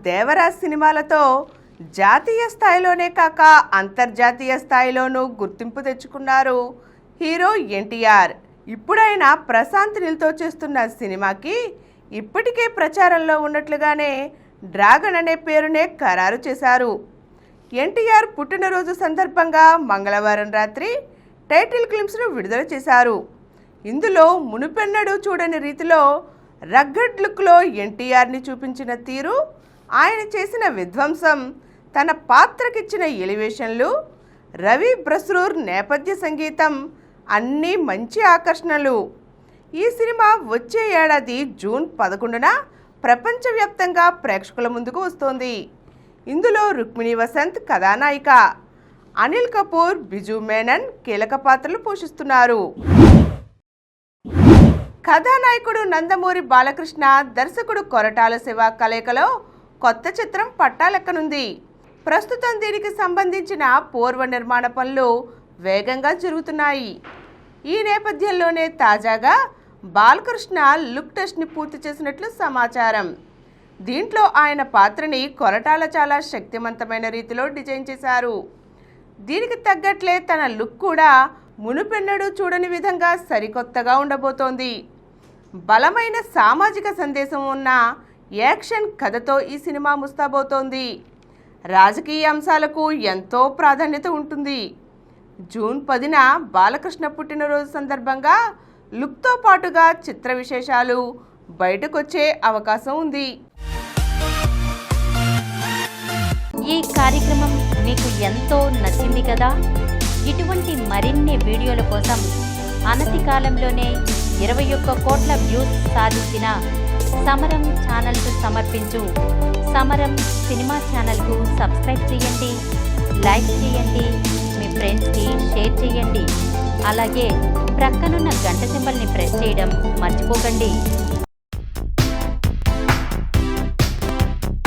దేవరాజ్ సినిమాలతో జాతీయ స్థాయిలోనే కాక అంతర్జాతీయ స్థాయిలోనూ గుర్తింపు తెచ్చుకున్నారు హీరో ఎన్టీఆర్. ఇప్పుడైన ప్రశాంత్ నీల్తో చేస్తున్న సినిమాకి ఇప్పటికే ప్రచారంలో ఉన్నట్లుగానే డ్రాగన్ అనే పేరునే ఖరారు చేశారు. ఎన్టీఆర్ పుట్టినరోజు సందర్భంగా మంగళవారం రాత్రి టైటిల్ క్లిప్స్ను విడుదల చేశారు. ఇందులో మునుపెన్నడూ చూడని రీతిలో రగ్గడ్ లుక్లో ఎన్టీఆర్ని చూపించిన తీరు, ఆయన చేసిన విధ్వంసం, తన పాత్రకిచ్చిన ఎలివేషన్లు, రవి బ్రస్రూర్ నేపథ్య సంగీతం అన్నీ మంచి ఆకర్షణలు. ఈ సినిమా వచ్చే ఏడాది జూన్ 11న ప్రపంచవ్యాప్తంగా ప్రేక్షకుల ముందుకు వస్తోంది. ఇందులో రుక్మిణి వసంత్ కథానాయిక, అనిల్ కపూర్, బిజు మేనన్ కీలక పాత్రలు పోషిస్తున్నారు. కథానాయకుడు నందమూరి బాలకృష్ణ, దర్శకుడు కొరటాల శివ కలయికలో కొత్త చిత్రం పట్టాలెక్కనుంది. ప్రస్తుతం దీనికి సంబంధించిన పూర్వ నిర్మాణ పనులు వేగంగా జరుగుతున్నాయి. ఈ నేపథ్యంలోనే తాజాగా బాలకృష్ణ లుక్ టెస్ట్ని పూర్తి చేసినట్లు సమాచారం. దీంట్లో ఆయన పాత్రని కొరటాల చాలా శక్తివంతమైన రీతిలో డిజైన్ చేశారు. దీనికి తగ్గట్లే తన లుక్ కూడా మునుపెన్నడూ చూడని విధంగా సరికొత్తగా ఉండబోతోంది. బలమైన సామాజిక సందేశం ఉన్న యాక్షన్ కథతో ఈ సినిమా ముస్తాబోతోంది. రాజకీయ అంశాలకు ఎంతో ప్రాధాన్యత ఉంటుంది. జూన్ 10న బాలకృష్ణ పుట్టినరోజు సందర్భంగా లుక్తో పాటుగా చిత్ర విశేషాలు బయటకొచ్చే అవకాశం ఉంది. ఈ కార్యక్రమం మీకు ఎంతో నచ్చింది కదా. ఇటువంటి మరిన్ని వీడియోల కోసం అనతి కాలంలోనే 21 కోట్ల వ్యూస్ సాధించిన సమరం ఛానల్కు సమర్పించు సమరం సినిమా ఛానల్కు సబ్స్క్రైబ్ చేయండి, లైక్ చేయండి, మీ ఫ్రెండ్స్కి షేర్ చేయండి. అలాగే ప్రక్కనున్న గంట సింబల్ని ప్రెస్ చేయడం మర్చిపోకండి.